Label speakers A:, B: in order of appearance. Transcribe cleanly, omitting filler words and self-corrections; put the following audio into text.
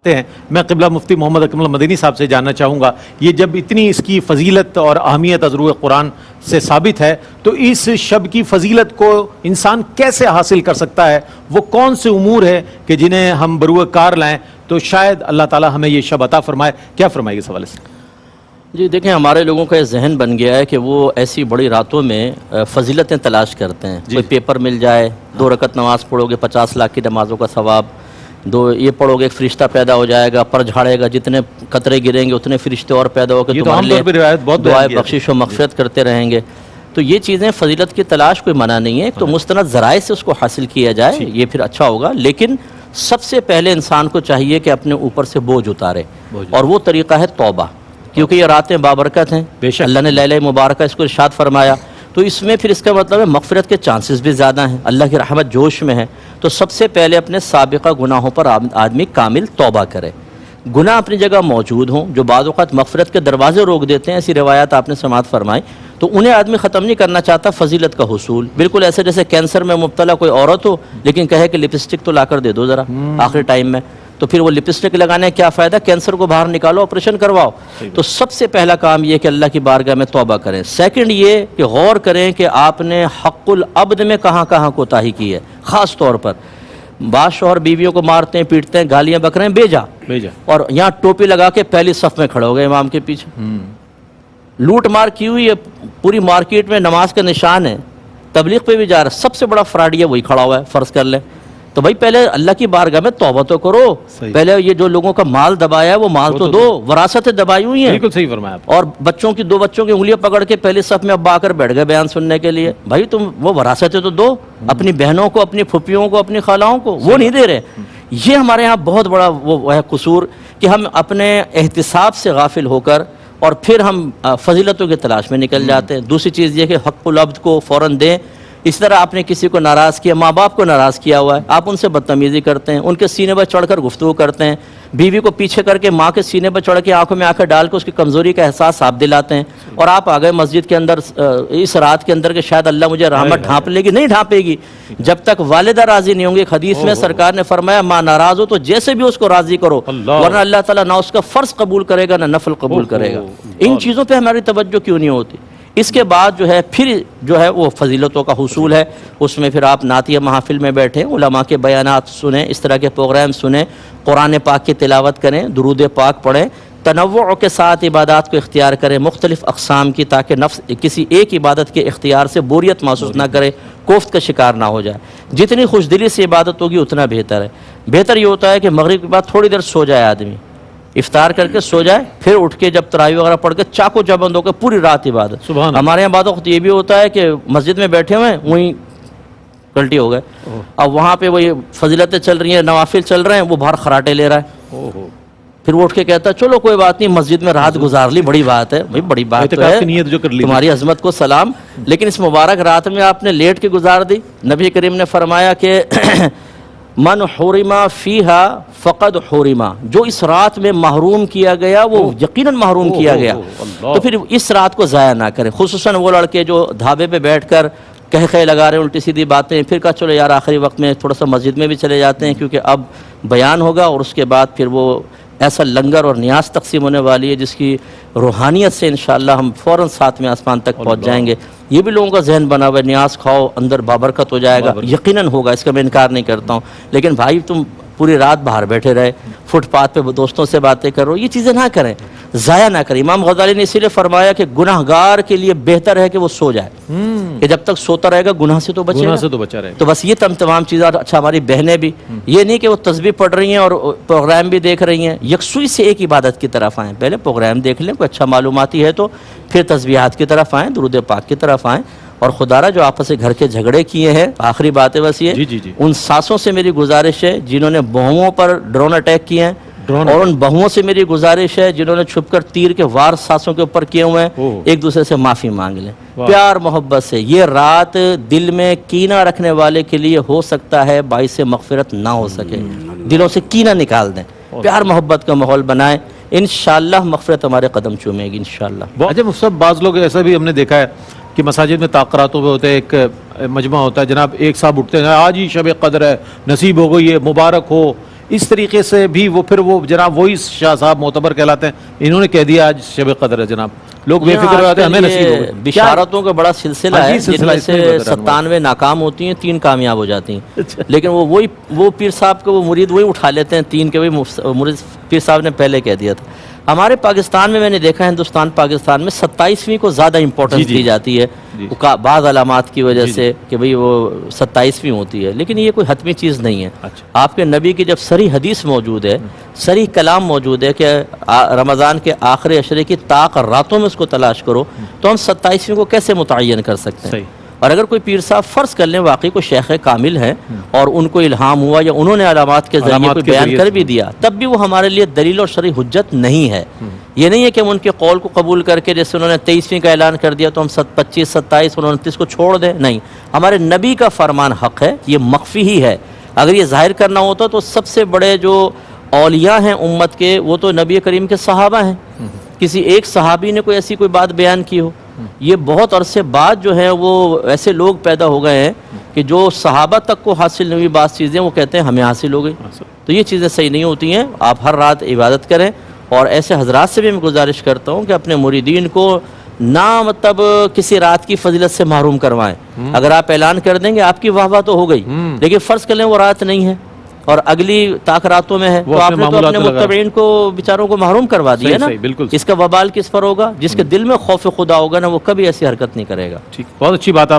A: हैं। मैं क़िबला मुफ्ती मोहम्मद अकमल मदनी साहब से जानना चाहूँगा, ये जब इतनी इसकी फ़जीलत और अहमियत अज़रूर कुरान से साबित है, तो इस शब की फ़जीलत को इंसान कैसे हासिल कर सकता है? वो कौन से उमूर है कि जिन्हें हम बरूए कार लाएँ तो शायद अल्लाह ताला हमें ये शब अता फरमाए? क्या फरमाएगी इस हवाले से?
B: जी देखें, हमारे लोगों का ये जहन बन गया है कि वो ऐसी बड़ी रातों में फ़जीलतें तलाश करते हैं। कोई पेपर मिल जाए, 2 रकत नमाज़ पढ़ोगे 50 लाख की नमाज़ों का सवाब, 2 ये पढ़ोगे एक फ़रिश्ता पैदा हो जाएगा, पर झाड़ेगा, जितने कतरे गिरेंगे उतने फ़रिश्ते और पैदा होकर तुम्हारे लिए दुआए बख्शिश व मग़फ़िरत करते रहेंगे। तो ये चीज़ें फ़जीलत की तलाश कोई मना नहीं है, तो मुस्तनद ज़राए से उसको हासिल किया जाए, ये फिर अच्छा होगा। लेकिन सबसे पहले इंसान को चाहिए कि अपने ऊपर से बोझ उतारे, और वो तरीक़ा है तौबा, क्योंकि ये रातें बाबरकत हैं। अल्लाह ने लैला मुबारक इसको इरशाद फरमाया, तो इसमें फिर इसका मतलब है मग़फ़िरत के चांसेस भी ज़्यादा हैं, अल्लाह की रहमत जोश में है। तो सबसे पहले अपने साबिक़ा गुनाहों पर आदमी कामिल तौबा करे। गुनाह अपनी जगह मौजूद हों जो बाद वक़्त मग़फ़िरत के दरवाज़े रोक देते हैं, ऐसी रिवायात आपने समाअत फरमाई, तो उन्हें आदमी ख़त्म नहीं करना चाहता फ़जीलत का हुसूल। बिल्कुल ऐसे जैसे कैंसर में मुब्तला कोई औरत हो लेकिन कहे कि लिपस्टिक तो लाकर दे दो ज़रा आखिरी टाइम में, तो फिर वो लिपस्टिक लगाने क्या फ़ायदा, कैंसर को बाहर निकालो, ऑपरेशन करवाओ। तो सबसे पहला काम ये कि अल्लाह की बारगाह में तौबा करें। सेकंड ये कि गौर करें कि आपने हक़्क़ुल अब्द में कहाँ कहाँ कोताही की है। ख़ास तौर पर बात शौहर बीवियों को मारते हैं, पीटते हैं, गालियाँ बक रहे हैं, बेजा, और यहाँ टोपी लगा के पहली सफ़ में खड़े हो गए इमाम के पीछे। लूट मार की हुई है, पूरी मार्केट में नमाज का निशान है, तबलीग पे भी जा रहा है, सबसे बड़ा फ्रॉडी है वही खड़ा हुआ है, फ़र्ज़ कर लें। तो भाई पहले अल्लाह की बारगाह में तौबा तो करो, पहले ये जो लोगों का माल दबाया है वो माल तो दो, वरासतें दबाई हुई हैं।
A: बिल्कुल सही फरमाया।
B: और बच्चों की 2 बच्चों की उंगलियां पकड़ के पहले सफ में अब्बा आकर बैठ गए बयान सुनने के लिए। भाई तुम वो वरासतें तो दो अपनी बहनों को, अपनी फुफियों को, अपनी खालाओं को, वो नहीं दे रहे। ये हमारे यहाँ बहुत बड़ा वो है कसूर कि हम अपने एहतिसाब से गाफिल होकर और फिर हम फजीलतों की तलाश में निकल जाते हैं। दूसरी चीज़ ये कि हक़्क़ुल अब्द को फ़ौरन दें। इस तरह आपने किसी को नाराज़ किया, माँ बाप को नाराज़ किया हुआ है, आप उनसे बदतमीज़ी करते हैं, उनके सीने पर चढ़कर गुफ्तगू करते हैं, बीवी को पीछे करके माँ के सीने पर चढ़ के आंखों में आंखें डाल के उसकी कमज़ोरी का एहसास आप दिलाते हैं, और आप आ गए मस्जिद के अंदर इस रात के अंदर कि शायद अल्लाह मुझे रहमत ढाँप लेगी। नहीं ढाँपेगी जब तक वालिदा राज़ी नहीं होंगी। हदीस में सरकार ने फरमाया माँ नाराज़ हो तो जैसे भी उसको राज़ी करो, वरना अल्लाह ताला ना उसका फ़र्ज़ कबूल करेगा ना नफल कबूल करेगा। इन चीज़ों पर हमारी तवज्जो क्यों नहीं होती? इसके बाद जो है फिर जो है वो फजीलतों का हुसूल है, उसमें फिर आप नातिया महफिल में बैठें, उलमा के बयानात सुनें, इस तरह के प्रोग्राम सुनें, कुरान पाक की तिलावत करें, दुरूद पाक पढ़ें, तनव्वुअ के साथ इबादत को इख्तियार करें, मुख्तलिफ़ अक़साम की, ताकि नफ्स किसी एक इबादत के इख्तियार से बोरियत महसूस ना करे, कोफ्त का शिकार ना हो जाए। जितनी खुशदिली से इबादत होगी उतना बेहतर है। बेहतर ये होता है कि मगरिब के बाद थोड़ी देर सो जाए आदमी, इफ्तार करके सो जाए, फिर उठ के जब तरावी वगैरह पढ़ के चाको चबंद होकर पूरी रात इबादत। हमारे यहाँ बाद ये भी होता है कि मस्जिद में बैठे हुए हैं, वहीं गलती हो गए, अब वहाँ पे वही फजीलतें चल रही हैं, नवाफिल चल रहे हैं, वो बाहर खराटे ले रहा है, फिर वो उठ के कहता है चलो कोई बात नहीं, मस्जिद में रात गुजार ली, बड़ी बात है। भाई बड़ी बात तो है, तुम्हारी अजमत को सलाम, लेकिन इस मुबारक रात में आपने लेट के गुजार दी। नबी करीम ने फरमाया कि मन हुरिमा फ़ीहा फ़क़द हुरिमा, जो इस रात में महरूम किया गया वो यकीनन महरूम किया गया। तो फिर इस रात को ज़ाया ना करें, खुसूसन वो लड़के जो धाबे पे बैठकर कह लगा रहे हैं उल्टी सीधी बातें, फिर कहा चलो यार आखिरी वक्त में थोड़ा सा मस्जिद में भी चले जाते हैं क्योंकि अब बयान होगा और उसके बाद फिर वो ऐसा लंगर और न्याज तकसीम होने वाली है जिसकी रूहानियत से इंशाअल्लाह हम फ़ौरन साथ में आसमान तक पहुँच जाएंगे। ये भी लोगों का जहन बना हुआ है, न्याज खाओ अंदर बाबरकत हो जाएगा, यकीनन होगा, इसका मैं इनकार नहीं करता हूँ। लेकिन भाई तुम पूरी रात बाहर बैठे रहे, फुटपाथ पे दोस्तों से बातें करो, ये चीज़ें ना करें, ज़ाया ना करें। इमाम गज़ाली ने इसीलिए फरमाया कि गुनाहगार के लिए बेहतर है कि वो सो जाए, कि जब तक सोता रहेगा गुनाह से तो बचेगा, बचा रहेगा। तो बस ये तमाम चीज़ें। अच्छा हमारी बहनें भी ये नहीं कि वो तस्बीह पढ़ रही हैं और प्रोग्राम भी देख रही हैं, यकसुई से एक इबादत की तरफ आएँ। पहले प्रोग्राम देख लें, कोई अच्छा मालूमाती है तो फिर तस्बीहात की तरफ आएँ, दुरूद पाक की तरफ आएँ। और खुदारा जो आपस में घर के झगड़े किए हैं, आखिरी बात है बस ये, उन सासों से मेरी गुजारिश है जिन्होंने बहुओं पर ड्रोन अटैक किए हैं, और उन बहुओं से मेरी गुजारिश है जिन्होंने छुपकर तीर के वार सासों के ऊपर किए हुए हैं, एक दूसरे से माफ़ी मांग लें प्यार मोहब्बत से। ये रात दिल में कीना रखने वाले के लिए हो सकता है बाइस मग़फ़िरत ना हो सके, दिलों से कीना निकाल दें, प्यार मोहब्बत का माहौल बनाएं, इंशाअल्लाह मग़फ़िरत हमारे कदम चूमेगी इंशाअल्लाह।
A: अच्छा सब बाज़ लोग ऐसा भी हमने देखा है कि मसाजिद में ताक़रातों पे होते हैं, एक मजमा होता है, जनाब एक साहब उठते हैं आज ही शब कदर है, नसीब हो गई है, मुबारक हो, इस तरीके से भी वो फिर वो जनाब वही शाह साहब मोतबर कहलाते हैं, इन्होंने कह दिया आज शब कदर है जनाब, लोग बेफिक्र हो जाते हैं हमें नसीब होगा।
B: बिशारतों का बड़ा सिलसिला है, जिनमें से
A: इसमें बता रहा हूँ।
B: 97 नाकाम होती हैं, 3 कामयाब हो जाती हैं। लेकिन वो पीर साहब के वो मुरीद वही उठा लेते हैं 3 के, वही मुरीद पीर साहब ने पहले कह दिया था। हमारे पाकिस्तान में मैंने देखा है, हिंदुस्तान पाकिस्तान में 27वीं को ज़्यादा इंपॉर्टेंस दी जाती है बाज़ अलामात की वजह से कि भाई वो 27वीं होती है, लेकिन ये कोई हतमी चीज़ नहीं है।
A: अच्छा।
B: आपके नबी की जब सरी हदीस मौजूद है, सरी कलाम मौजूद है कि रमज़ान के आखिरी अशरे की ताक रातों में उसको तलाश करो, तो हम 27वीं को कैसे मुतय्यन कर सकते हैं?
A: सही।
B: और अगर कोई पीर साहब फ़र्ज़ कर लें वाकई को शेख कामिल हैं और उनको इल्हाम हुआ या उन्होंने अलामात के ज़रिए कोई बयान कर भी दिया, तब भी वो हमारे लिए दलील और शरई हुज्जत नहीं है। ये नहीं है कि हम उनके कौल को कबूल करके, जैसे उन्होंने 23वीं का ऐलान कर दिया तो हम 25, 27 और 29 को छोड़ दें, नहीं। हमारे नबी का फरमान हक़ है, ये मख्फी ही है। अगर ये ज़ाहिर करना होता तो सबसे बड़े जो औलिया हैं उम्मत के, वो तो नबी करीम के सहाबा हैं। किसी एक सहाबी ने कोई ऐसी कोई बात बयान की हो? ये बहुत अरसे बाद जो है वो ऐसे लोग पैदा हो गए हैं कि जो सहाबा तक को हासिल नहीं हुई बात चीज़ें, वो कहते हैं हमें हासिल हो गई। तो ये चीज़ें सही नहीं होती हैं। आप हर रात इबादत करें, और ऐसे हजरात से भी मैं गुजारिश करता हूँ कि अपने मुरीदीन को ना मतलब किसी रात की फजीलत से महरूम करवाएं। अगर आप ऐलान कर देंगे आपकी वाह तो हो गई, लेकिन फ़र्ज़ कर लें वो रात नहीं है और अगली ताक रातों में है, तो आपने तो अपने मुत्तबईन को बेचारों को महरूम करवा दिया ना।
A: बिल्कुल।
B: इसका वबाल किस पर होगा? जिसके दिल में खौफ खुदा होगा ना, वो कभी ऐसी हरकत नहीं करेगा।
A: ठीक, बहुत अच्छी बात आप